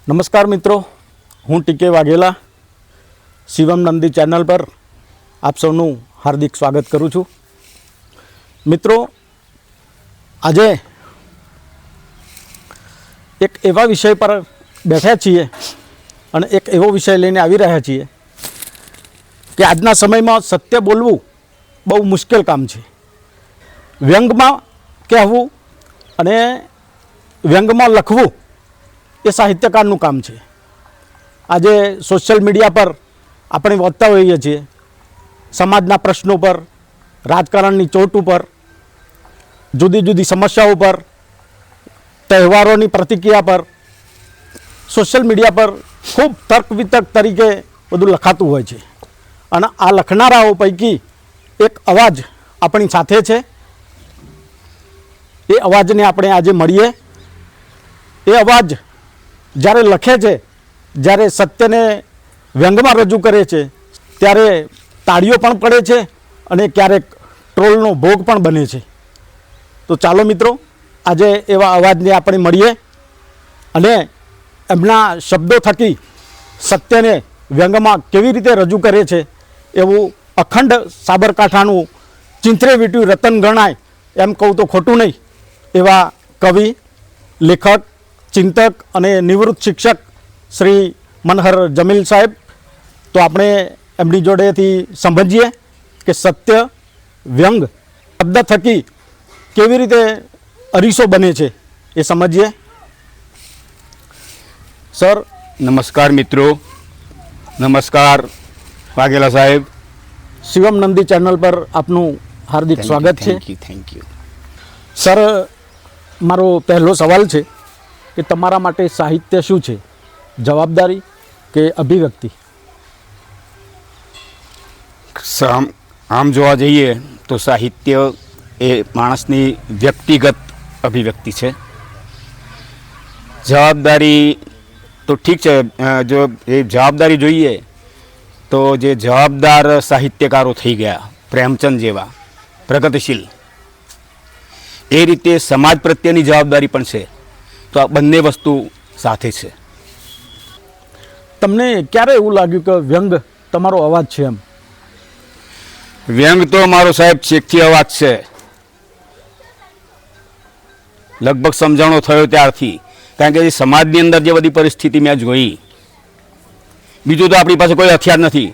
નમસ્કાર મિત્રો, હું ટીકે વાઘેલા શિવમ નંદી ચેનલ પર આપ સૌનું હાર્દિક સ્વાગત કરું છું. મિત્રો, આજે એક એવા વિષય પર બેઠા છીએ અને એક એવો વિષય લઈને આવી રહ્યા છીએ કે આજના સમયમાં સત્ય બોલવું બહુ મુશ્કેલ કામ છે. વ્યંગમાં કહેવું અને વ્યંગમાં લખવું એ સાહિત્યકારનું કામ છે. આજે સોશિયલ મીડિયા પર આપણે વાંચતા હોઈએ છીએ, સમાજના પ્રશ્નો પર, રાજકારણની ચોટ ઉપર, જુદી જુદી સમસ્યાઓ પર, તહેવારોની પ્રતિક્રિયા પર સોશિયલ મીડિયા પર ખૂબ તર્ક વિતર્ક તરીકે બધું લખાતું હોય છે. અને આ લખનારાઓ પૈકી એક અવાજ આપણી સાથે છે. એ અવાજને આપણે આજે મળીએ. એ અવાજ જ્યારે લખે છે, જ્યારે સત્યને વ્યંગમાં રજૂ કરે છે, ત્યારે તાળીઓ પણ પડે છે અને ક્યારેક ટ્રોલનો ભોગ પણ બને છે. તો ચાલો મિત્રો, આજે એવા અવાજને આપણે મળીએ અને એમના શબ્દો થકી સત્યને વ્યંગમાં કેવી રીતે રજૂ કરે છે એવું અખંડ સાબરકાંઠાનું ચિંથરે વીટ્યું રતન ગણાય એમ કહું તો ખોટું નહીં એવા કવિ, લેખક, ચિંતક અને નિવૃત્ત શિક્ષક શ્રી મનહર જમીલ સાહેબ. તો આપણે એમની જોડેથી સમજીએ કે સત્ય વ્યંગ શબ્દ થકી કેવી રીતે અરીસો બને છે, એ સમજીએ. સર, નમસ્કાર મિત્રો. નમસ્કાર વાઘેલા સાહેબ. શિવમ નંદી ચેનલ પર આપનું હાર્દિક સ્વાગત છે. Thank you. સર, મારો પહેલો સવાલ છે કે તમારા માટે સાહિત્ય શું છે? જવાબદારી કે અભિવ્યક્તિ? આમ જોવા જઈએ તો સાહિત્ય એ માણસની વ્યક્તિગત અભિવ્યક્તિ છે. જવાબદારી તો ઠીક છે, જો એ જવાબદારી જોઈએ તો જે જવાબદાર સાહિત્યકારો થઈ ગયા, પ્રેમચંદ જેવા પ્રગતિશીલ, એ રીતે સમાજ પ્રત્યેની જવાબદારી પણ છે. તો આ બંને વસ્તુ સાથે છે. તમને ક્યારે એવું લાગ્યું કે વ્યંગ તમારો અવાજ છે? એમ વ્યંગ તો મારો સાહેબ ચેકથી અવાજ છે. લગભગ સમજાણો થયો ત્યારથી, કારણ કે સમાજની અંદર જે બધી પરિસ્થિતિ મેં જોઈ, બીજું તો આપણી પાસે કોઈ હથિયાર નથી,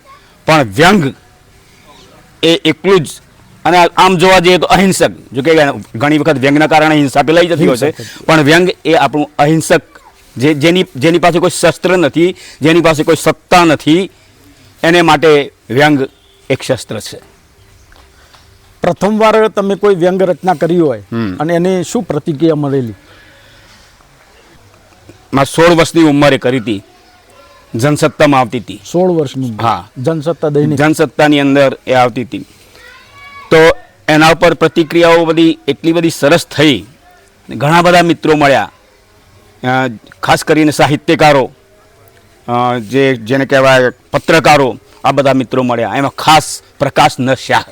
પણ વ્યંગ એ એકલું જ. અને આમ જોવા જઈએ તો અહિંસક, જો કે ઘણી વખત વ્યંગના કારણે હિંસા ફેલાઈ જતી હોય છે, પણ વ્યંગ એ આપણું અહિંસક, જેની પાસે કોઈ શસ્ત્ર નથી, જેની પાસે કોઈ સત્તા નથી, એને માટે વ્યંગ એક શસ્ત્ર છે. પ્રથમવાર તમે કોઈ વ્યંગ રચના કરી હોય અને એને શું પ્રતિક્રિયા મળેલી? મેં 16 વર્ષની ઉંમરે કરી હતી. જનસત્તામાં આવતી હતી. 16 વર્ષની? હા, જનસત્તા દૈનિક. જનસત્તાની અંદર એ આવતી હતી. તો એના ઉપર પ્રતિક્રિયાઓ બધી એટલી બધી સરસ થઈ. ઘણા બધા મિત્રો મળ્યા, ખાસ કરીને સાહિત્યકારો, જેને કહેવાય પત્રકારો, આ બધા મિત્રો મળ્યા. એમાં ખાસ પ્રકાશ ન શાહ,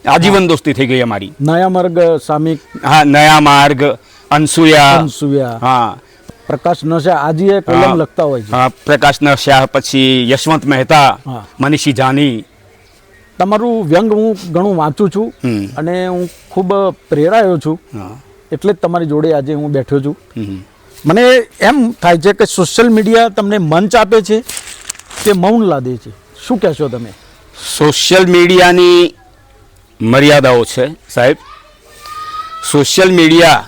આજીવન દોસ્તી થઈ ગઈ અમારી. નયા માર્ગ સામિક. હા, નયા માર્ગ, અનસુયા. હા, પ્રકાશ નશા આજે કોલમ લખતા હોય છે. હા, પ્રકાશ નશા, પછી યશવંત મહેતા, મનીષી જાની. તમારું વ્યંગ હું ઘણું વાંચું છું અને હું ખૂબ પ્રેરાયો છું, એટલે જ તમારી જોડે આજે હું બેઠો છું. મને એમ થાય છે કે સોશિયલ મીડિયા તમને મંચ આપે છે કે મૌન લાદે છે? શું કહેશો તમે? સોશિયલ મીડિયાની મર્યાદાઓ છે સાહેબ. સોશિયલ મીડિયા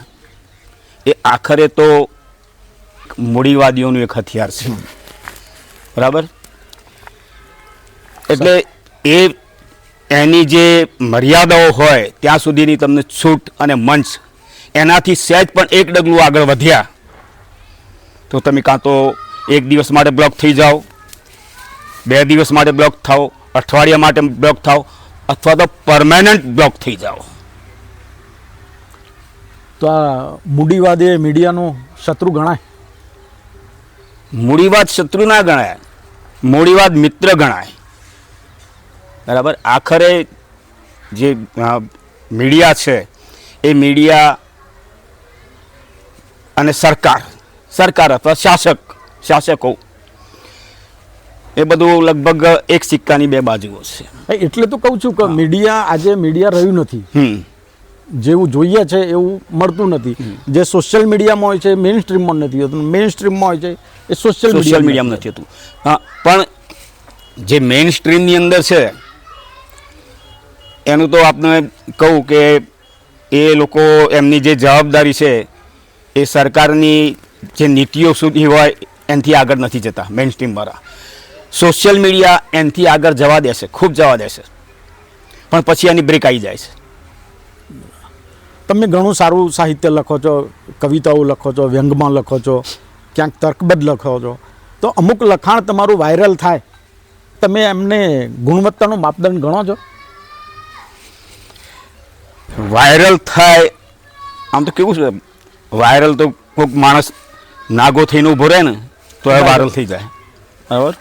એ આખરે તો મૂડીવાદીઓનું એક હથિયાર છે, બરાબર? એટલે એની જે મર્યાદાઓ હોય ત્યાં સુધીની તમને છૂટ અને મંચ, એનાથી સહેજ પણ એક ડગલું આગળ વધ્યા તો તમે કાં તો એક દિવસ માટે બ્લોક થઈ જાઓ, 2 દિવસ માટે બ્લોક થાઓ, અઠવાડિયા માટે બ્લોક થાઓ, અથવા તો પરમેનન્ટ બ્લોક થઈ જાઓ. તો આ મૂડીવાદ એ મીડિયાનો શત્રુ ગણાય? મૂડીવાદ શત્રુ ના ગણાય, મૂડીવાદ મિત્ર ગણાય, બરાબર? આખરે જે મીડિયા છે એ મીડિયા અને સરકાર અથવા શાસક શાસકો, એ બધું લગભગ એક સિક્કાની બે બાજુઓ છે. એટલે તો કહું છું કે મીડિયા આજે મીડિયા રહ્યું નથી. જેવું જોઈએ છે એવું મળતું નથી. જે સોશિયલ મીડિયામાં હોય છે મેઇન સ્ટ્રીમમાં નથી હોતું, મેઇન સ્ટ્રીમમાં હોય છે એ સોશિયલ મીડિયામાં નથી હોતું. હા, પણ જે મેઇન સ્ટ્રીમની અંદર છે એનું તો આપણે કહું કે એ લોકો એમની જે જવાબદારી છે એ સરકારની જે નીતિઓ સુધી હોય એનાથી આગળ નથી જતા. મેઇન સ્ટ્રીમવાળા સોશિયલ મીડિયા એનાથી આગળ જવા દેશે, ખૂબ જવા દેશે, પણ પછી એની બ્રેક આવી જાય છે. તમે ઘણું સારું સાહિત્ય લખો છો, કવિતાઓ લખો છો, વ્યંગમાં લખો છો, ક્યાંક તર્કબદ્ધ લખો છો, તો અમુક લખાણ તમારું વાયરલ થાય, તમે એમને ગુણવત્તાનો માપદંડ ગણો છો? વાયરલ થાય આમ તો કેવું છે, વાયરલ તો કોઈક માણસ નાગો થઈને ઊભો રહે ને તો એ વાયરલ થઈ જાય, બરાબર,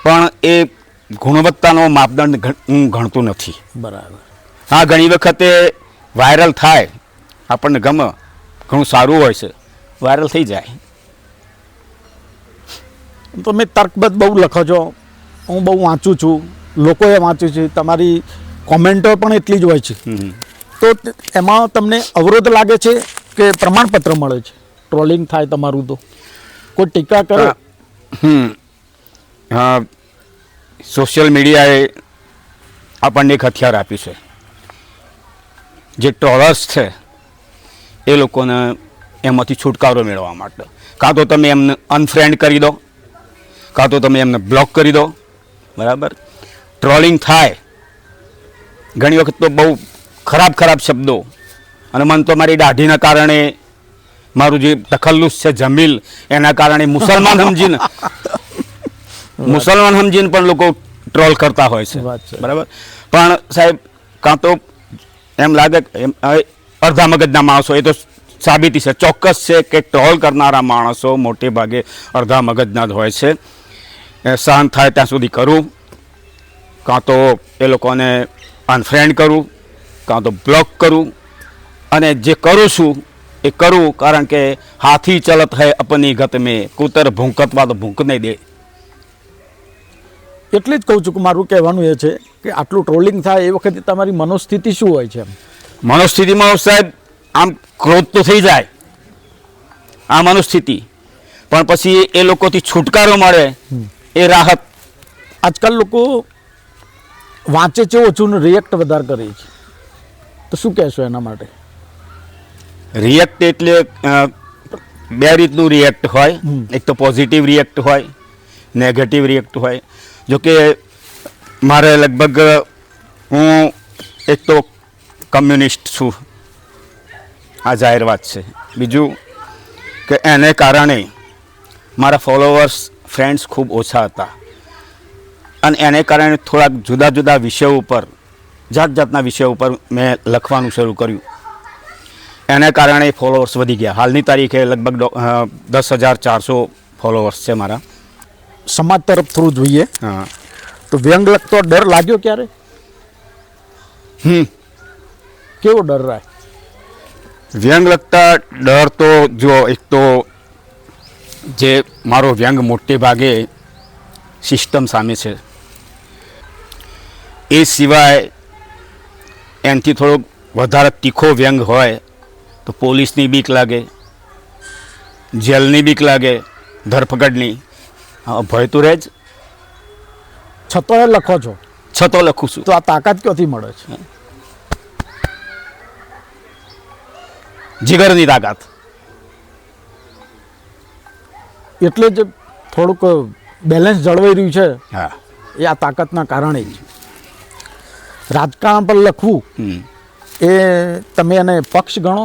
પણ એ ગુણવત્તાનો માપદંડ હું ગણતું નથી. બરાબર. હા, ઘણી વખતે વાયરલ થાય, આપણને ગમે, ઘણું સારું હોય છે, વાયરલ થઈ જાય. તમે તર્કબદ્ધ બહુ લખો છો, હું બહુ વાંચું છું, લોકોએ વાંચ્યું છે, તમારી કોમેન્ટો પણ એટલી જ હોય છે. તો એમાં તમને અવરોધ લાગે છે કે પ્રમાણપત્ર મળે છે? ટ્રોલિંગ થાય તમારું તો કોઈ ટીકા કરે? હા, સોશિયલ મીડિયાએ આપણને એક હથિયાર આપ્યું છે. જે ટ્રોલર્સ છે એ લોકોને એમાંથી છુટકારો મેળવવા માટે કાં તો તમે એમને અનફ્રેન્ડ કરી દો, કાં તો તમે એમને બ્લોક કરી દો, બરાબર. ટ્રોલિંગ થાય ઘણી વખત તો બહુ ખરાબ ખરાબ શબ્દો, અને મને તો મારી દાઢીના કારણે, મારું જે તખલ્લુસ છે જમીલ, એના કારણે મુસલમાન સમજીને પણ લોકો ટ્રોલ કરતા હોય છે, બરાબર. પણ સાહેબ, કાં તો એમ લાગે અડધા મગજના માણસો, એ તો સાબિતી છે, ચોક્કસ છે કે ટ્રોલ કરનારા માણસો મોટે ભાગે અડધા મગજના જ હોય છે. સહન થાય ત્યાં સુધી કરું, કાં તો એ લોકોને અનફ્રેન્ડ કરું, કાં તો બ્લોક કરું, અને જે કરું છું એ કરું, કારણ કે હાથી ચલત હૈ અપની ગત મેં, કૂતર ભૂંકતવા તો ભૂંક નહીં દે. એટલે જ કહું છું કે મારું કહેવાનું એ છે કે આટલું ટ્રોલિંગ થાય એ વખતે તમારી મનોસ્થિતિ શું હોય છે? મનોસ્થિતિમાં સાહેબ આમ ક્રોધ તો થઈ જાય, આ મનોસ્થિતિ, પણ પછી એ લોકોથી છુટકારો મળે એ રાહત. આજકાલ લોકો વાંચે છે ઓછું ને રિએક્ટ વધારે કરે છે, તો શું કહેશો એના માટે? રિએક્ટ એટલે બે રીતનું રિએક્ટ હોય. એક તો પોઝિટિવ રિએક્ટ હોય, નેગેટિવ રિએક્ટ હોય. જોકે મારે લગભગ, હું એક તો કમ્યુનિસ્ટ છું, આ જાહેર વાત છે. બીજું કે એને કારણે મારા ફોલોવર્સ, ફ્રેન્ડ્સ ખૂબ ઓછા હતા, અને એને કારણે થોડાક જુદા જુદા વિષયો ઉપર, જાત જાતના વિષયો ઉપર મેં લખવાનું શરૂ કર્યું. એને કારણે ફોલોવર્સ વધી ગયા. હાલની તારીખે લગભગ 10,400 ફોલોવર્સ છે મારા. સમાજ તરફ થોડું જોઈએ. હા, તો વ્યંગ લખતો ડર લાગ્યો ક્યારે? કેવો ડર રહે? વ્યંગ લખતા ડર તો જો, એક તો જે મારો વ્યંગ મોટે ભાગે સિસ્ટમ સામે છે, એ સિવાય એનાથી થોડોક વધારે તીખો વ્યંગ હોય તો પોલીસની બીક લાગે, જેલની બીક લાગે, ધરપકડની. ભય તો રહે જ, છતોય લખો છો? છતો લખું છું. તો આ તાકાત ક્યાંથી મળે છે? જીગરની તાકાત. એટલે જ થોડુંક બેલેન્સ જળવાઈ રહ્યું છે. હા, એ આ તાકાતના કારણે જ. રાજકારણ પર લખવું એ તમે એને પક્ષ ગણો?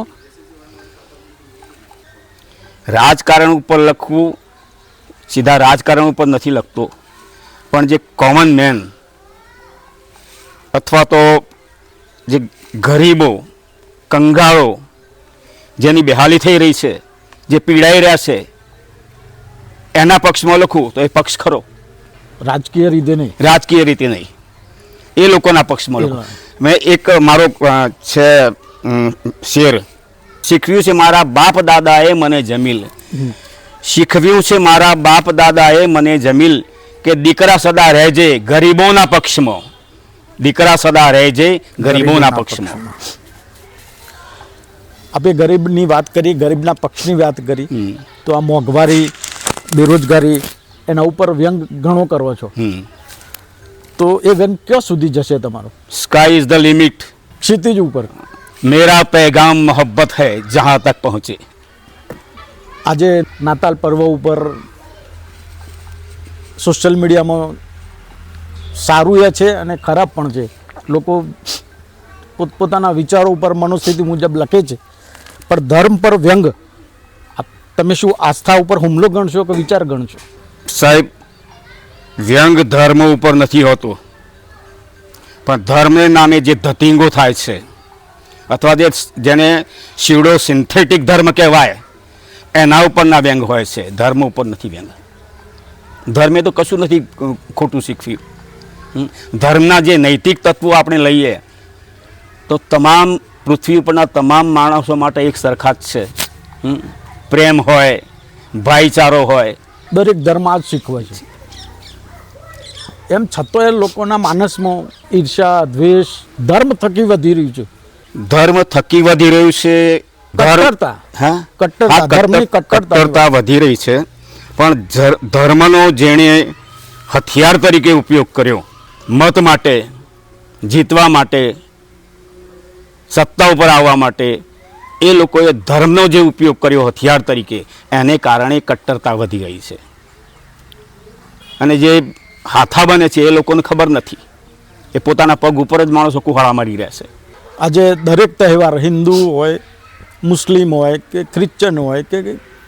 રાજકારણ ઉપર લખવું, સીધા રાજકારણ ઉપર નથી લખતો, પણ જે કોમન મેન અથવા તો જે ગરીબો, કંગાળો, જેની બેહાલી થઈ રહી છે, જે પીડાઈ રહ્યા છે, એના પક્ષમાં લખું તો એ પક્ષ ખરો. રાજકીય રીતે નહીં? રાજકીય રીતે નહીં, એ લોકોના પક્ષમાં લખું. મેં એક મારો છે શેર શીખવ્યું છે, મારા બાપ દાદાએ મને જમીલ, શીખવ્યું છે મારા બાપ દાદાએ મને જમીલ કે દીકરા સદા રહેજે ગરીબોના પક્ષમાં. દીકરા સદા રહેજે ગરીબોના પક્ષમાં. આપણે ગરીબની વાત કરી, ગરીબના પક્ષની વાત કરી, હમ. તો આ મોંઘવારી, બેરોજગારી એના ઉપર વ્યંગ ઘણો કરો છો, તો એ વ્યંગ ક્યાં સુધી જશે તમારો? Sky is the limit. ક્ષિતિજ ઉપર. मेरा पैगाम मोहब्बत है जहाँ तक पहुँचे. આજે નાતાલ પર્વ ઉપર સોશિયલ મીડિયામાં સારું એ છે અને ખરાબ પણ છે. લોકો પોતપોતાના વિચારો ઉપર મનોસ્થિતિ મુજબ લખે છે, પણ ધર્મ પર વ્યંગ તમે શું આસ્થા ઉપર હુમલો ગણશો કે વિચાર ગણશો? સાહેબ, વ્યંગ ધર્મ ઉપર નથી હોતો, પણ ધર્મને નામે જે ધતિંગો થાય છે અથવા જેને શિવડો સિન્થેટિક ધર્મ કહેવાય એના ઉપરના વ્યંગ હોય છે, ધર્મ ઉપર નથી વ્યંગ. ધર્મે તો કશું નથી ખોટું શીખવ્યું. ધર્મના જે નૈતિક તત્વો આપણે લઈએ તો તમામ પૃથ્વી ઉપરના તમામ માણસો માટે એક સરખા જ છે. પ્રેમ હોય, ભાઈચારો હોય. દરેક ધર્મ આ જ શીખવે છે. એમ છતાંય લોકોના માનસમાં ઈર્ષા, દ્વેષ ધર્મ થકી વધી રહ્યું છે. ધર્મ થકી વધી રહ્યું છે. કટ્ટરતા. હા, કટ્ટરતા, ધર્મની કટ્ટરતા વધી રહી છે. પણ ધર્મનો જેણે હથિયાર તરીકે ઉપયોગ કર્યો મત માટે, જીતવા માટે, સત્તા ઉપર આવવા માટે, એ લોકોએ ધર્મનો જે ઉપયોગ કર્યો હથિયાર તરીકે, એને કારણે કટ્ટરતા વધી ગઈ છે. અને જે હાથા બને છે એ લોકોને ખબર નથી. એ પોતાના પગ ઉપર જ માણસો કુહાડા મારી રહ્યા છે. આજે દરેક તહેવાર, હિન્દુ હોય, મુસ્લિમ હોય કે ક્રિશ્ચન હોય કે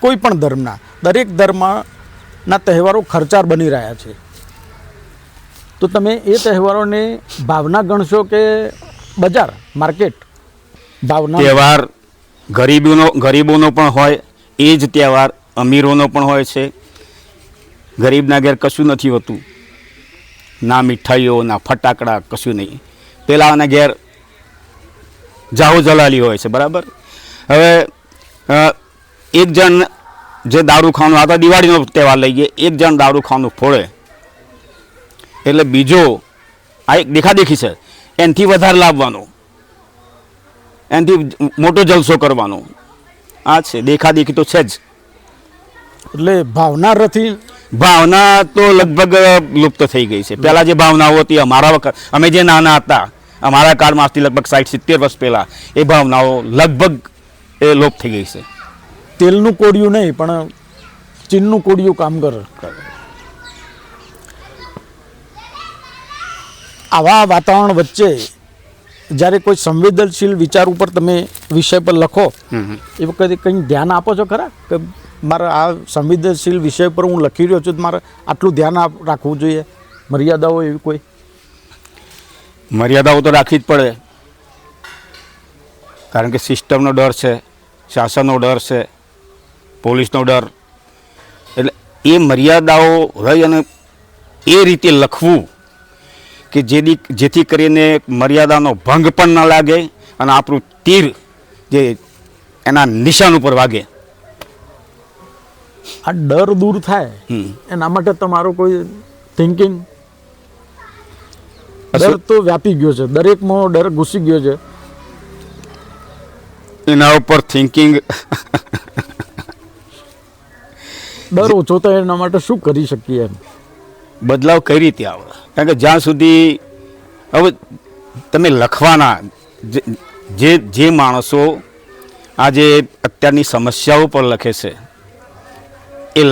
કોઈ પણ ધર્મના, દરેક ધર્મના તહેવારો ખર્ચાળ બની રહ્યા છે. તો તમે એ તહેવારોને ભાવના ગણશો કે બજાર, માર્કેટ? ભાવના. તહેવાર ગરીબોનો પણ હોય, એ જ તહેવાર અમીરોનો પણ હોય છે. ગરીબના ઘેર કશું નથી હોતું, ના મીઠાઈઓ, ના ફટાકડા, કશું નહીં. પેલાના ઘેર જાહો જલાલી હોય છે, બરાબર. હવે એક જણ જે દારૂ ખાવાનું, આ તો દિવાળીનો તહેવાર લઈએ, એક જણ દારૂ ખાવાનું ફોડે એટલે બીજો આ એક દેખાદેખી છે, એનાથી વધારે લાવવાનો, એનાથી મોટો જલસો કરવાનો. આ છે દેખાદેખી તો છે જ. એટલે ભાવના રથી ભાવના તો લગભગ લુપ્ત થઈ ગઈ છે. પહેલાં જે ભાવનાઓ હતી અમારા વખત, અમે જે નાના હતા, અમારા કાળમાંથી લગભગ 60-70 વર્ષ પહેલાં, એ ભાવનાઓ લગભગ એ લોપ થઈ ગઈ છે. તેલનું કોડિયું નહીં પણ ચીનનું કોડિયું કામ કરે. આવા વાતાવરણ વચ્ચે જ્યારે કોઈ સંવેદનશીલ વિચાર ઉપર તમે વિષય પર લખો એ વખતે કંઈ ધ્યાન આપો છો ખરા કે મારે આ સંવેદનશીલ વિષય પર હું લખી રહ્યો છું તો મારે આટલું ધ્યાન રાખવું જોઈએ? મર્યાદાઓ એવી કોઈ? મર્યાદાઓ તો રાખવી જ પડે, કારણ કે સિસ્ટમનો ડર છે, શાસનનો ડર છે, પોલીસનો ડર. એટલે એ મર્યાદાઓ રહી અને એ રીતે લખવું કે જેથી કરીને મર્યાદાનો ભંગ પણ ન લાગે અને આપણું તીર જે એના નિશાન ઉપર વાગે. આ ડર દૂર થાય એના માટે તમારો કોઈ થિંકિંગ? ડર તો વ્યાપી ગયો છે, દરેકમાં ડર ઘૂસી ગયો છે. એના ઉપર થિંકિંગ ડર ઓછો થાય એના માટે શું કરી શકીએ? એમ બદલાવ કઈ રીતે આવે? કારણ કે જ્યાં સુધી હવે તમે લખવાના જે માણસો આજે અત્યારની સમસ્યાઓ પર લખે છે એ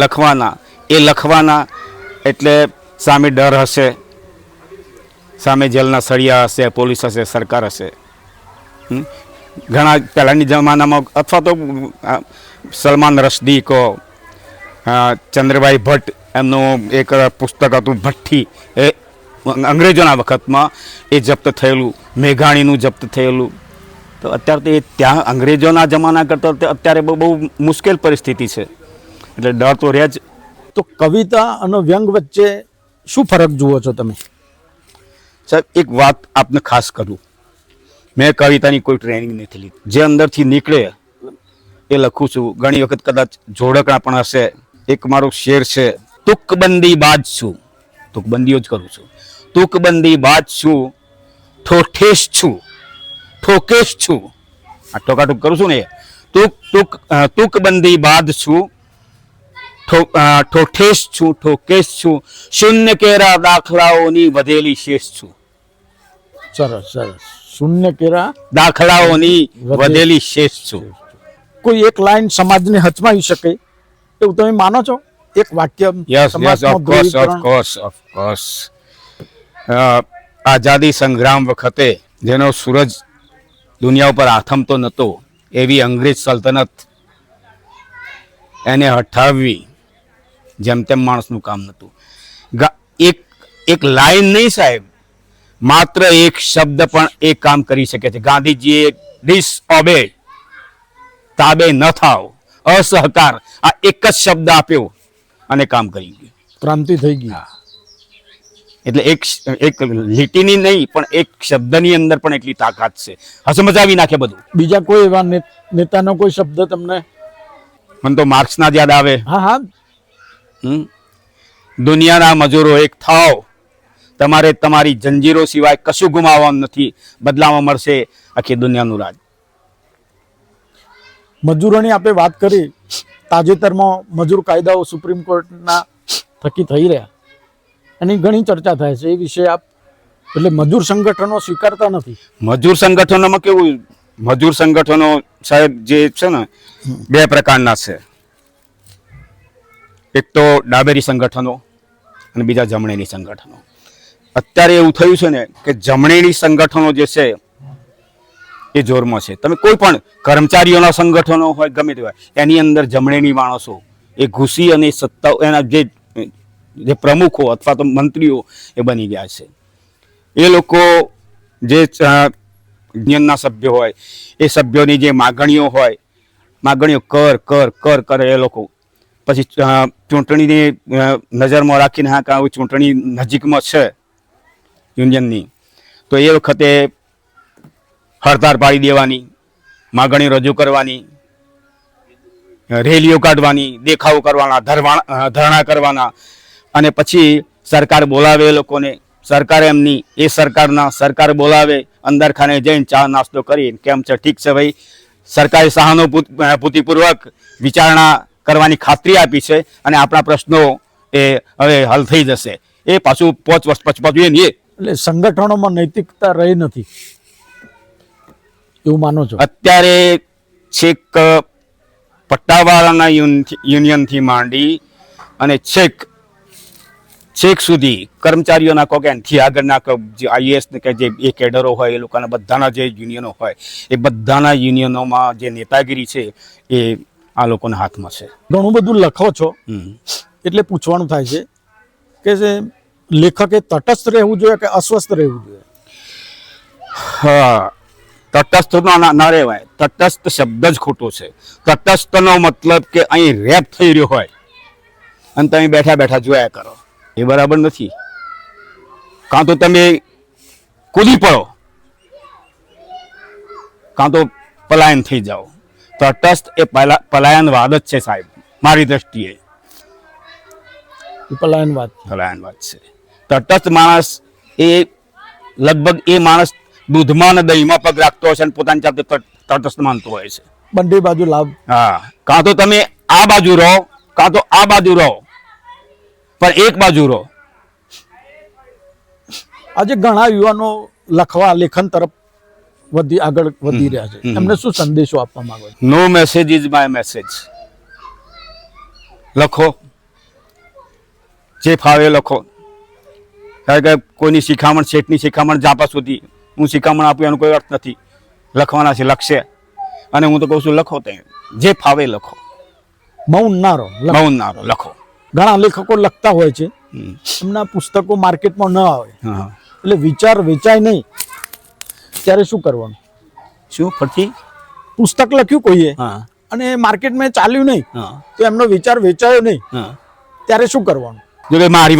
લખવાના એટલે સામે ડર હશે, સામે જેલના સળિયા હશે, પોલીસ હશે, સરકાર હશે. ઘણા પહેલાંની જમાનામાં અથવા તો સલમાન રશ્દી કહો, ચંદ્રભાઈ ભટ્ટ, એમનું એક પુસ્તક હતું ભઠ્ઠી, એ અંગ્રેજોના વખતમાં એ જપ્ત થયેલું, મેઘાણીનું જપ્ત થયેલું. તો અત્યારે તો એ ત્યાં અંગ્રેજોના જમાના કરતાં અત્યારે બહુ મુશ્કેલ પરિસ્થિતિ છે. એટલે ડર તો રહે જ. તો કવિતા અને વ્યંગ વચ્ચે શું ફરક જુઓ છો તમે? સાહેબ, એક વાત આપને ખાસ કરું, મેં કવિતાની કોઈ ટ્રેનિંગ નથી લીધી. જે અંદરથી નીકળે એ લખું છું. ઘણી વખત કદાચ જોડકણા પણ હશે, એક મારો શેર છે, તુકબંધી બાદ છું, તુકબંધીઓ જ કરું છું, તુકબંધી બાદ છું, ઠોઠેશ છું, ઠોકેશ છું, આ ટોકાટુક કરું છું ને, તુકબંધી બાદ છું, ઠોઠેશ છું, ઠોકેશ છું, શૂન્ય કેરા દાખલાઓની વધેલી શેષ છું. સરસ સરસ. શૂન્ય કેરા દાખલાઓની વધેલી શેષ છું. કોઈ એક લાઈન સમાજને હચમાવી શકે એવું તમે માનો છો? એક વાક્ય યસ સમાજમાં ઓફ કોર્સ ધ્રુવીકરણ? આઝાદી સંગ્રામ વખતે જેનો સૂરજ દુનિયા ઉપર આથમતો નહોતો એવી અંગ્રેજ સલ્તનત એને હઠાવવી જેમ તેમ માણસનું કામ નહોતું. એક લાઈન નહીં સાહેબ, માત્ર એક શબ્દ પણ એ કામ કરી શકે છે. ગાંધીજીએ ડિસઓબે, તાબે ન થાવ, અસહકાર, આ એક જ શબ્દ આપ્યો અને કામ કરી ગયું. ક્રાંતિ થઈ ગઈ. એટલે એક લીટીની નહીં પણ એક શબ્દની અંદર પણ એટલી તાકાત છે, હસમજાવી નાખે બધું. બીજા કોઈ એવા નેતાનો કોઈ શબ્દ તમને? મને તો માર્ક્સના જ યાદ આવે. હા હા. દુનિયાના મજૂરો એક થાવ, તમારે તમારી જંજીરો સિવાય કશું ગુમાવવાનું નથી, બદલામાં મળશે આખી દુનિયાનું રાજ. મજૂરોની આપણે વાત કરી, તાજેતરમાં મજૂર કાયદાઓ સુપ્રીમ કોર્ટના થકી થઈ રહ્યા, એની ઘણી ચર્ચા થાય છે. એ વિશે આપ, એટલે મજૂર સંગઠનો સ્વીકારતા નથી. મજૂર સંગઠનોમાં કેવું, મજૂર સંગઠનો સાહેબ જે છે ને બે પ્રકારના છે. એક તો ડાબેરી સંગઠનો અને બીજા જમણેરી સંગઠનો. અત્યારે એવું થયું છે ને કે જમણેરી સંગઠનો જે છે એ જોરમાં છે. તમે કોઈ પણ કર્મચારીઓના સંગઠનો હોય ગમે તે હોય, એની અંદર જમણેરી માણસો એ ઘૂસી અને સત્તા, એના જે પ્રમુખો અથવા તો મંત્રીઓ એ બની ગયા છે. એ લોકો જે યુનિયનના સભ્યો હોય એ સભ્યોની જે માગણીઓ કર કર કર કરે એ લોકો. પછી ચૂંટણીની નજરમાં રાખીને હા કે ચૂંટણી નજીકમાં છે યુનિયનની, તો એ વખતે હડતાળ પાડી દેવાની, માગણી રજૂ કરવાની, રેલીઓ કાઢવાની, દેખાવો કરવાના, ધરણા કરવાના, અને પછી સરકાર બોલાવે એ લોકોને, સરકાર બોલાવે, અંદર ખાને જઈને ચા નાસ્તો કરી, કેમ છે, ઠીક છે ભાઈ, સરકારે સહાનુભૂતિપૂર્વક વિચારણા કરવાની ખાતરી આપી છે અને આપણા પ્રશ્નો એ હવે હલ થઈ જશે. એ પાછું 5 વર્ષ પછી પાછું એ એટલે સંગઠનોમાં નૈતિકતા રહી નથી એવું માનો છો? અત્યારે છેક પટ્ટાવાળાના યુનિયનથી માંડી અને છેક સુધી કર્મચારીઓના કહો કે એનાથી આગળના જે આઈએએસ કે જે એ કેડરો હોય એ લોકોના બધાના જે યુનિયનો હોય એ બધાના યુનિયનોમાં જે નેતાગીરી છે એ આ લોકોના હાથમાં છે. ઘણું બધું લખો છો એટલે પૂછવાનું થાય છે કે જે લેખકે તટસ્થ રહેવું જોઈએ કે અસ્વસ્થ રહેવું જોઈએ? હા, તટસ્થ ના રહેવાય. તટસ્થ શબ્દ જ ખોટો છે. તટસ્થનો મતલબ કે અહીં રેપ થઈ રહ્યો હોય અને તમે બેઠા બેઠા જોયા કરો, એ બરાબર નથી. કાં તો તમે કૂદી પડો, કાં તો પલાયન થઈ જાઓ. તટસ્થ એ પલાયનવાદ જ છે સાહેબ, મારી દ્રષ્ટિએ પલાયનવાદ છે. તટસ્થ માણસ એ લગભગ એ માણસ દૂધમાં અને દહીંમાં પગ રાખતો હશે અને પોતાની જાતે તટસ્થ માનતો હોય છે. બંને બાજુ લાભ. હા, કાં તો તમે આ બાજુ રહો, કાં તો આ બાજુ રહો, પણ એક બાજુ રહો. આજે ઘણા યુવાનો લેખન તરફ આગળ વધી રહ્યા છે, એમને શું સંદેશો આપવા માંગો છો? નો મેસેજ ઇઝ માય મેસેજ. લખો, જે ફાવે લખો. કારણ કે કોઈની શિખામણ, શેઠની શિખામણ જાપા સુધી હું શિખામણ આપું એનો કોઈ અર્થ નથી. લખવાના છે, લખશે. અને હું તો કહું છું લખો, તે જે ફાવે લખો, મૌન ના રહો, લખો. ઘણા લેખકો લખતા હોય છે, એમના પુસ્તકો માર્કેટમાં ન આવે, એટલે વિચાર વેચાય નહીં, ત્યારે શું કરવાનું? શું ફરતી પુસ્તક લખ્યું કોઈએ અને માર્કેટમાં ચાલ્યું નહીં, તો એમનો વિચાર વેચાયો નહીં, ત્યારે શું કરવાનું? જો કે મારી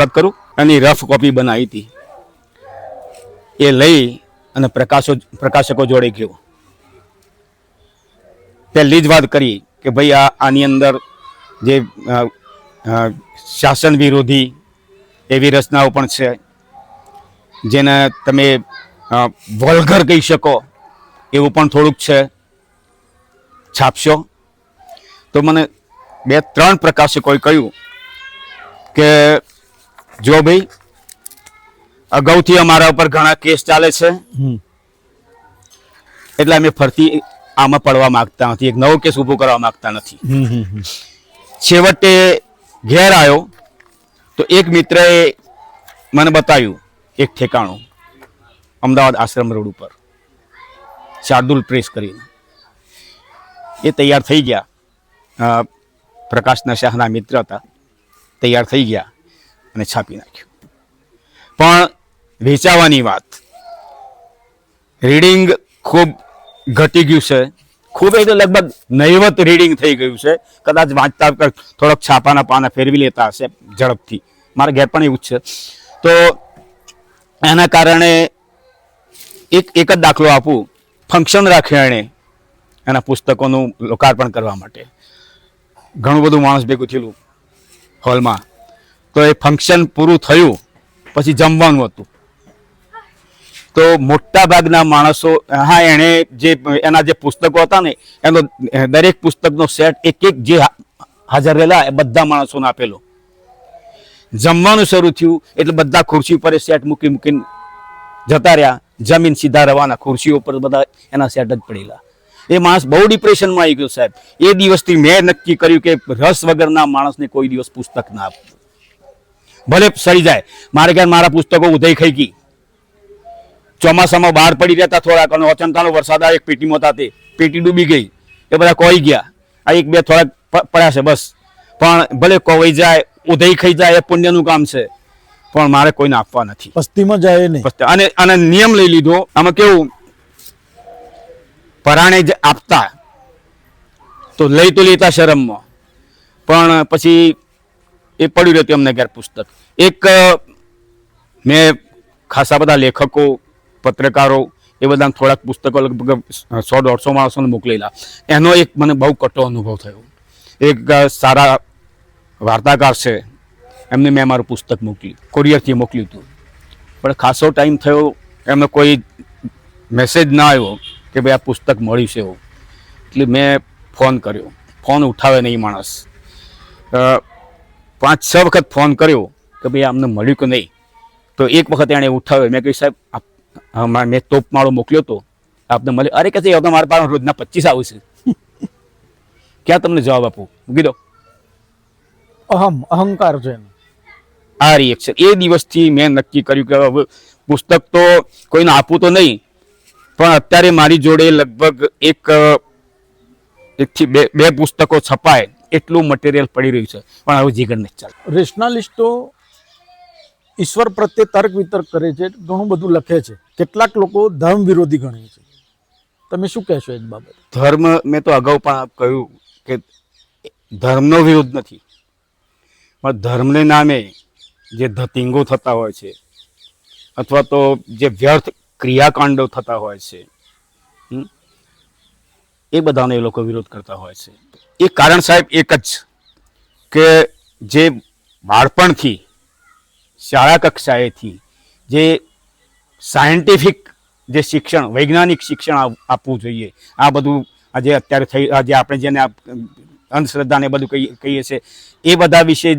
વાત કરું, એની રફ કોપી બનાવી હતી, એ લઈ અને પ્રકાશકો જોડે ગયો. પહેલી જ વાત કરી કે ભાઈ આની અંદર જે શાસન વિરોધી એવી રચનાઓ પણ છે, જેને તમે વલ્ગર કહી શકો એવું પણ થોડુંક છે. છાપશો તો મને 2-3 પ્રકાશકોએ કહ્યું કે જો ભાઈ અગાઉથી અમારા ઉપર ઘણા કેસ ચાલે છે, એટલે અમે ફરતી આમાં પડવા માંગતા નથી, એક નવો કેસ ઊભો કરવા માંગતા નથી. છેવટે ઘેર આવ્યો તો એક મિત્રએ મને બતાવ્યું એક ઠેકાણું અમદાવાદ આશ્રમ રોડ ઉપર, શાર્દુલ પ્રેસ કરીને. એ તૈયાર થઈ ગયા, પ્રકાશના શાહના મિત્ર હતા, તૈયાર થઈ ગયા અને છાપી નાખ્યું. પણ વેચાવાની વાત, રીડિંગ ખૂબ ઘટી ગયું છે, ખૂબ એટલે લગભગ નહીવત રીડિંગ થઈ ગયું છે. કદાચ વાંચતા થોડોક છાપાના પાના ફેરવી લેતા હશે ઝડપથી, મારા ઘેર પણ એવું જ છે. તો એના કારણે એક જ દાખલો આપું. ફંક્શન રાખ્યું એણે એના પુસ્તકોનું લોકાર્પણ કરવા માટે, ઘણું બધું માણસ ભેગું થયેલું હોલમાં. તો એ ફંક્શન પૂરું થયું પછી જમવાનું હતું. તો મોટા ભાગના માણસો, હા, એણે જે એના જે પુસ્તકો હતા ને એનો દરેક પુસ્તકનો સેટ એક જે હાજર રહેલા એ બધા માણસોને આપેલો. જમવાનું શરૂ થયું એટલે બધા ખુરશી ઉપર સેટ મૂકીને જતા રહ્યા. જમીન સીધા રવાના, ખુરશીઓ પર બધા એના સેટ જ પડેલા. એ માણસ બહુ ડિપ્રેશનમાં આવી ગયો સાહેબ. એ દિવસથી મેં નક્કી કર્યું કે રસ વગરના માણસને કોઈ દિવસ પુસ્તક ના આપવું, ભલે સરી જાય. મારે ક્યાં મારા પુસ્તકો ઉધઈ ખાઈ ગઈ. ચોમાસામાં બહાર પડી રહેતા થોડાક, અને અચંતાનો વરસાદ આવે, એક પેટીમાં હતા, તે પેટી ડૂબી ગઈ, એ બધા કોઈ ગયા. આ 1-2 થોડાક પડ્યા છે બસ. પણ ભલે કોવાઈ જાય, ઉધઈ ખાઈ જાય, એ પુણ્યનું કામ છે, પણ મારે કોઈને આપવા નથી. પસ્તીમાં જાય નહીં. અને નિયમ લઈ લીધો. આમાં કેવું, પરાણે જ આપતા તો લઈ તો લેતા શરમમાં, પણ પછી એ પડ્યું રહેતું અમને ઘેર પુસ્તક. એક મેં ખાસા બધા લેખકો, પત્રકારો, એ બધા થોડાક પુસ્તકો લગભગ 100-150 માણસોને મોકલેલા. એનો એક મને બહુ કટો અનુભવ થયો. એક સારા વાર્તાકાર છે, એમને મેં મારું પુસ્તક મોકલ્યું, કોરિયરથી મોકલ્યું હતું. પણ ખાસો ટાઈમ થયો, એમને કોઈ મેસેજ ના આવ્યો કે ભાઈ આ પુસ્તક મળ્યું છે એવું. એટલે મેં ફોન કર્યો, ફોન ઉઠાવે નહીં માણસ. 5-6 વખત ફોન કર્યો કે ભાઈ અમને મળ્યું કે નહીં. તો એક વખત એણે ઉઠાવ્યો. મેં કહ્યું સાહેબ મેં તોપ માળો મોકલ્યો હતો, આપને મળ્યો? અરે કે મારા પાસે રોજના 25 આવશે. ક્યાં તમને જવાબ આપું? મૂકી દો. અહંકાર છે આ રિએક્શન. એ દિવસથી મેં નક્કી કર્યું કે હવે પુસ્તક તો કોઈને આપવું તો નહીં, પણ અત્યારે મારી જોડે લગભગ એકથી બે પુસ્તકો છપાય એટલું મટીરિયલ પડી રહ્યું છે, પણ હવે જીગર નથી ચાલે. રેશનાલિસ્ટો ઈશ્વર પ્રત્યે તર્ક વિતર્ક કરે છે, ઘણું બધું લખે છે. કેટલાક લોકો ધર્મ વિરોધી ગણે છે. તમે શું કહેશો એ બાબત? ધર્મ, મેં તો અગાઉ પણ કહ્યું કે ધર્મનો વિરોધ નથી, પણ ધર્મને નામે જે ધતિંગો થતા હોય છે, અથવા તો જે વ્યર્થ ક્રિયાકાંડો થતા હોય છે, એ બધાનો એ લોકો વિરોધ કરતા હોય છે. એ કારણ સાહેબ એક જ, કે જે બાળપણથી શાળા કક્ષાએથી જે સાયન્ટિફિક જે શિક્ષણ, વૈજ્ઞાનિક શિક્ષણ આપવું જોઈએ, આ બધું આજે અત્યારે થઈ, આજે આપણે જેને અંધશ્રદ્ધાને બધું કહીએ છીએ, એ બધા વિશે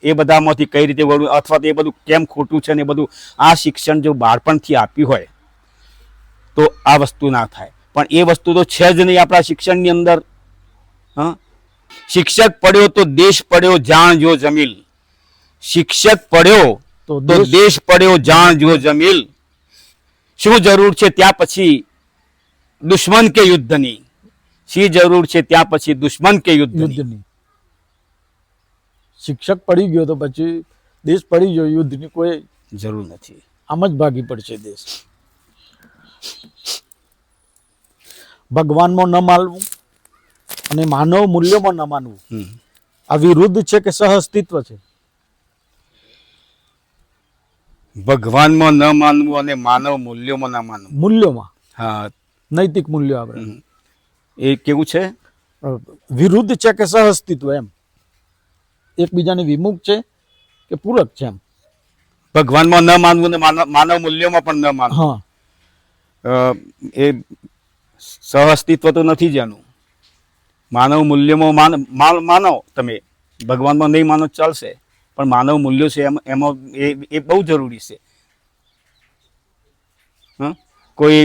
એ બધામાંથી કઈ રીતે વળવું, અથવા તો એ બધું કેમ ખોટું છે ને, એ બધું આ શિક્ષણ જો બાળપણથી આપ્યું હોય તો આ વસ્તુ ના થાય. પણ એ વસ્તુ તો છે જ નહીં આપણા શિક્ષણની અંદર. હા, શિક્ષક પડ્યો તો દેશ પડ્યો, જાણ જો જમીલ. શિક્ષક પડ્યો તો દેશ પડ્યો, જાણ જો જમીલ. શું જરૂર છે ત્યાં પછી દુશ્મન કે યુદ્ધની? શી જરૂર છે ત્યાં પછી દુશ્મન કે યુદ્ધની? શિક્ષક પડી ગયો તો પછી દેશ પડી ગયો, યુદ્ધની કોઈ જરૂર નથી. આમ જ ભાગી પડશે દેશ. ભગવાનમાં ન માનવું અને માનવ મૂલ્યોમાં ન માનવું, આ વિરુદ્ધ છે કે સહઅસ્તિત્વ છે? ભગવાનમાં ન માનવું અને માનવ મૂલ્યોમાં ન માનવું. મૂલ્યોમાં, હા, નૈતિક મૂલ્યો આપણે. એ કેવું છે? વિરુદ્ધ છે કે સહઅસ્તિત્વ? એમ એકબીજાની વિમુખ છે કે પૂરક છે એમ? ભગવાનમાં ન માનવું ને માનવ મૂલ્યોમાં પણ ન માનવું, હા, એ સહઅસ્તિત્વ તો નથી જ એનું. માનવ મૂલ્યોમાં માનો તમે, ભગવાનમાં નહીં માનો ચાલશે, પણ માનવ મૂલ્યો છે એમાં એ બહુ જરૂરી છે. કોઈ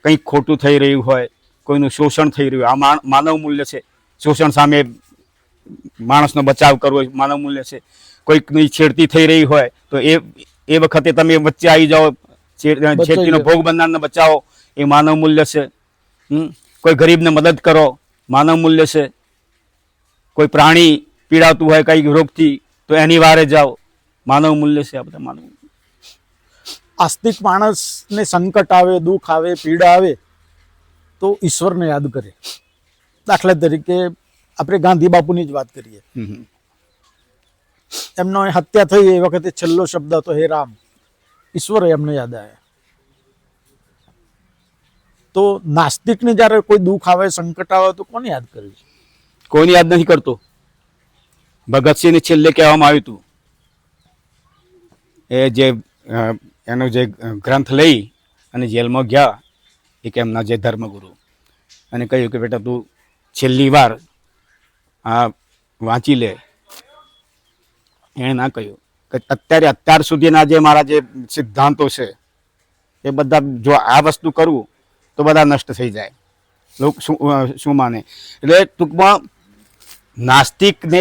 કંઈક ખોટું થઈ રહ્યું હોય, કોઈનું શોષણ થઈ રહ્યું, આ માનવ મૂલ્ય છે. શોષણ સામે માણસનો બચાવ કરવો એ માનવ મૂલ્ય છે. કોઈકની છેડતી થઈ રહી હોય તો એ વખતે તમે વચ્ચે આવી જાઓ, છેડતીનો ભોગ બનનારને બચાવો, એ માનવ મૂલ્ય છે. કોઈ ગરીબને મદદ કરો, માનવ મૂલ્ય છે. કોઈ પ્રાણી પીડાતું હોય કઈ રોગથી તો એની વારે જાઓ, માનવ મૂલ્ય છે. આ બધા માનવ મૂલ્ય. આસ્તિક માણસને સંકટ આવે, દુઃખ આવે, પીડા આવે તો ઈશ્વરને યાદ કરે. દાખલા તરીકે આપણે ગાંધી બાપુની જ વાત કરીએ. એમનો હત્યા થઈ એ વખતે છેલ્લો શબ્દ હતો હે રામ. ઈશ્વર એમને યાદ આવે. તો નાસ્તિકને જ્યારે કોઈ દુઃખ આવે, સંકટ આવે તો કોને યાદ કરે છે? કોઈને યાદ નથી કરતો. ભગતસિંહને છેલ્લે કહેવામાં આવ્યું હતું, એ જે એનો જે ગ્રંથ લઈ અને જેલમાં ગયા એક એમના જે ધર્મગુરુ, અને કહ્યું કે બેટા તું છેલ્લી વાર આ વાંચી લે. એણે ના કહ્યું કે અત્યાર સુધીના જે મારા જે સિદ્ધાંતો છે એ બધા જો આ વસ્તુ કરવું તો બધા નષ્ટ થઈ જાય. લોકો શું માને? એટલે ટૂંકમાં નાસ્તિકને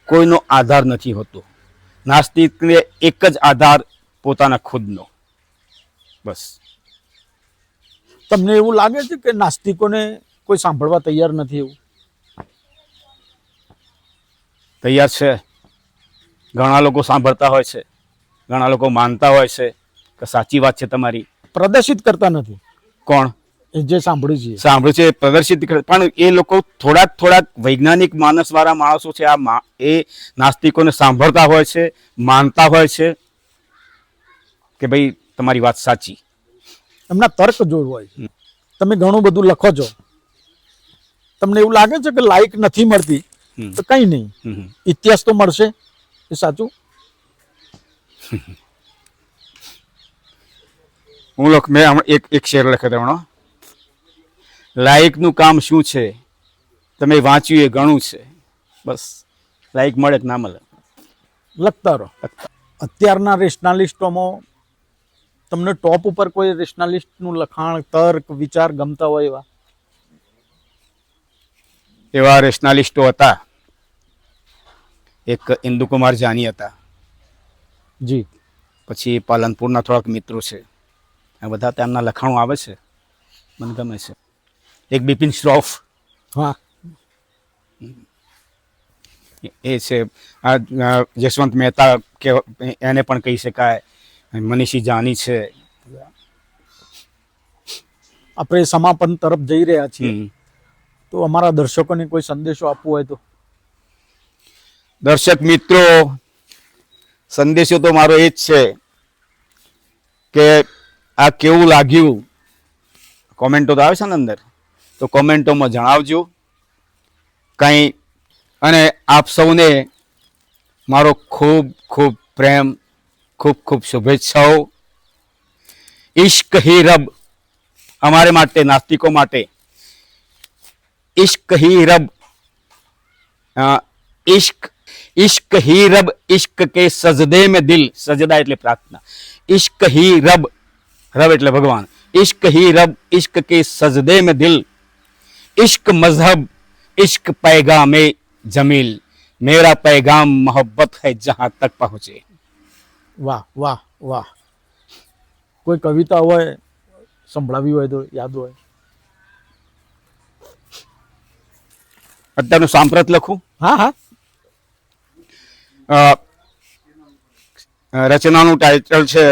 કોઈનો આધાર નથી હોતો. નાસ્તિકને એક જ આધાર પોતાના ખુદનો, બસ. તમને એવું લાગે છે કે નાસ્તિકોને કોઈ સાંભળવા તૈયાર નથી? એવું તૈયાર છે. ઘણા લોકો સાંભળતા હોય છે, ઘણા લોકો માનતા હોય છે કે સાચી વાત છે તમારી. પ્રદર્શિત કરતા નથી. કોણ? એ જે સાંભળ્યું છે. સાંભળ્યું છે પ્રદર્શિત, પણ એ લોકો થોડાક વૈજ્ઞાનિક માનસવાળા માણસો છે, એ નાસ્તિકોને સાંભળતા હોય છે, માનતા હોય છે કે ભાઈ તમારી વાત સાચી. એમના તર્ક જોયું હોય. તમે ઘણું બધું લખો છો, તમને એવું લાગે છે કે લાઈક નથી મળતી તો કઈ નહીં, ઇતિહાસ તો મળશે. એ સાચું? મેં એક શેર લખ્યો હતો, લાયકનું કામ શું છે? તમે વાંચ્યું એ ઘણું છે, બસ. લાયક મળે કે ના મળે, લખતા રહો. અત્યારના રેશનાલિસ્ટોમાં તમને ટોપ ઉપર કોઈ રેશનાલિસ્ટનું લખાણ, તર્ક, વિચાર ગમતા હોય એવા રેશનાલિસ્ટો હતા. એક ઇન્દુકુમાર જાની હતા. જી. પછી પાલનપુરના થોડાક મિત્રો છે. આ બધા તેમના લખાણો આવે છે, મને ગમે છે. એક બિપિન શ્રોફ. હા, એ છે. આ જશવંત મહેતા કે એને પણ કહી શકાય. મનીષી જાની છે. આપણે સમાપન તરફ જઈ રહ્યા છીએ, તો અમારા દર્શકોને કોઈ સંદેશો આપવો હોય તો? દર્શક મિત્રો, સંદેશો તો મારો એ જ છે કે આ કેવું લાગ્યું, કોમેન્ટો તો આવે છે ને અંદર, તો કોમેન્ટોમાં જણાવજો કંઈ. અને આપ સૌને મારો ખૂબ ખૂબ પ્રેમ, ખૂબ ખૂબ શુભેચ્છાઓ. ઇશ્ક હી રબ, અમારે માટે, નાસ્તિકો માટે इश्क ही रब, इश्क ही रब, इश्क के सजदे में दिल, सजदा એટલે પ્રાર્થના, इश्क ही रब, रब એટલે ભગવાન, इश्क ही रब, इश्क के सजदे में दिल, इश्क मजहब, इश्क पैगाम जमील, मेरा पैगाम मोहब्बत है जहां तक पहुंचे. વાહ વાહ વાહ. કોઈ કવિતા હોય સંભળાવી હોય તો યાદ હોય? અત્યારનું સાંપ્રત લખું? હા હા. રચનાનું ટાઇટલ છે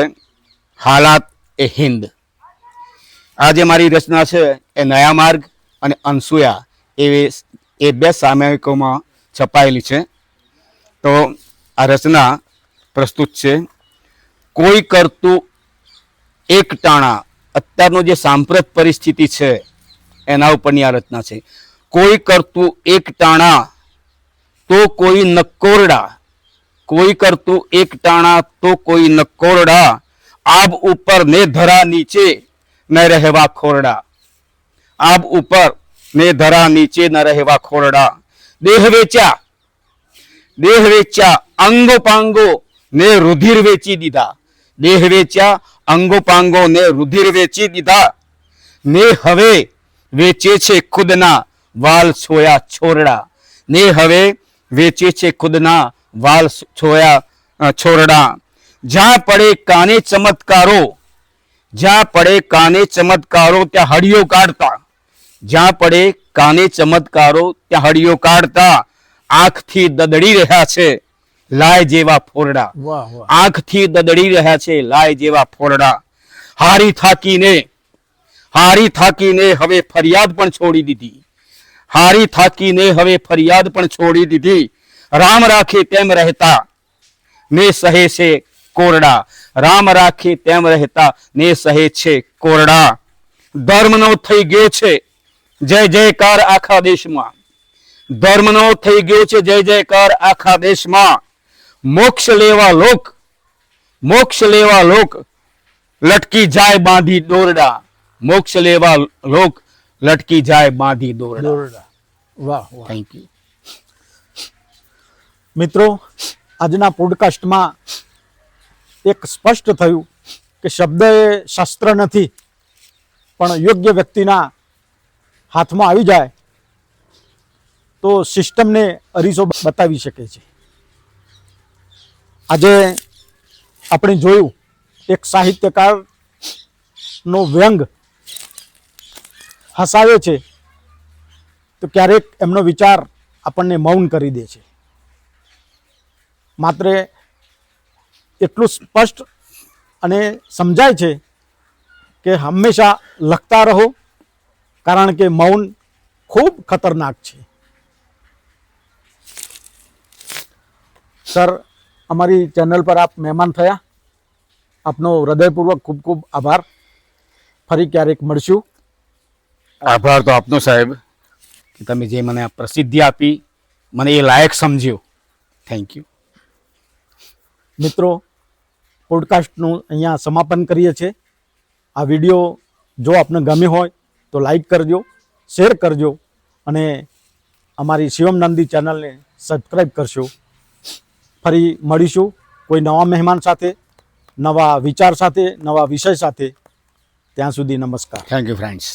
હાલાત એ હિન્દ. આ જે મારી રચના છે એ નયા માર્ગ અને અનસુયા એ બે સામયિકોમાં છપાયેલી છે. તો આ રચના પ્રસ્તુત છે. કોઈ કરતું એક ટાણા, અત્યારનો જે સાંપ્રત પરિસ્થિતિ છે એના ઉપરની આ રચના છે. કોઈ કરતું એક ટાણા, તો કોઈ નકોરડા, કોઈ કરતું એક ટાણા તો કોઈ નકોરડા, આબ ઉપર ને ધરા નીચે ન રહેવા ખોરડા, આબ ઉપર ને ધરા નીચે ન રહેવા ખોરડા, દેહ વેચ્યા અંગો પાંગો ને રુધિર વેચી દીધા, દેહ વેચ્યા અંગો પાંગો ને રુધિર વેચી દીધા, ને હવે વેચે છે ખુદના વાલ છોયા છોરડા, ને હવે વેચે છે ખુદના વાલ છોયા છોરડા, જ્યાં પડે કાને ચમત્કારો, જ્યાં પડે કાને ચમત્કારો ત્યાં હળિયો કાઢતા, જ્યાં પડે કાને ચમત્કારો ત્યાં હળિયો કાઢતા, આંખથી દદડી રહ્યા છે લાય જેવા ફોરડા, વાહ વાહ. આંખથી દદડી રહ્યા છે લાય જેવા ફોરડા, હારી થાકીને હવે ફરિયાદ પણ છોડી દીધી, હારી થાકીને હવે ફરિયાદ પણ છોડી દીધી, રામ રાખે તેમ રહેતા ને સહે છે કોરડા, રામ રાખે તેમ રહેતા ને સહે છે કોરડા, ધર્મનો થઈ ગયો છે જય જયકાર આખા દેશમાં, ધર્મનો થઈ ગયો છે જય જયકાર આખા દેશમાં, મોક્ષ લેવા લોક લટકી જાય બાંધી દોરડા, મોક્ષ લેવા લોક લટકી જાય બાંધી દોરડા. દોરડા. વાહ વાહ. Thank you. મિત્રો, આજના પોડકાસ્ટમાં એક સ્પષ્ટ થયું કે શબ્દ એ શસ્ત્ર નથી, પણ યોગ્ય વ્યક્તિના હાથમાં આવી જાય તો સિસ્ટમને અરીસો બતાવી શકે છે. આજે આપણે જોયું એક સાહિત્યકારનો વ્યંગ હસાવે છે તો ક્યારેક એમનો વિચાર આપણને મૌન કરી દે છે. માત્ર એટલું સ્પષ્ટ અને સમજાય છે કે હંમેશા લખતા રહો, કારણ કે મૌન ખૂબ ખતરનાક છે. સર, અમારી ચેનલ પર આપ મહેમાન થયા, આપનો હૃદયપૂર્વક ખૂબ ખૂબ આભાર. ફરી ક્યારેક મળશું. આભાર તો આપનો સાહેબ કે તમે જે મને આ પ્રસિદ્ધિ આપી, મને એ લાયક સમજ્યો. Thank you. મિત્રો, પોડકાસ્ટનું અહીંયા સમાપન કરીએ છીએ. આ વિડીયો જો આપને ગમ્યો હોય તો લાઈક કરજો, શેર કરજો અને અમારી શિવમ નંદી ચેનલને સબસ્ક્રાઈબ કરશો. ફરી મળીશું કોઈ નવા મહેમાન સાથે, નવા વિચાર સાથે, નવા વિષય સાથે. ત્યાં સુધી નમસ્કાર. Thank you friends.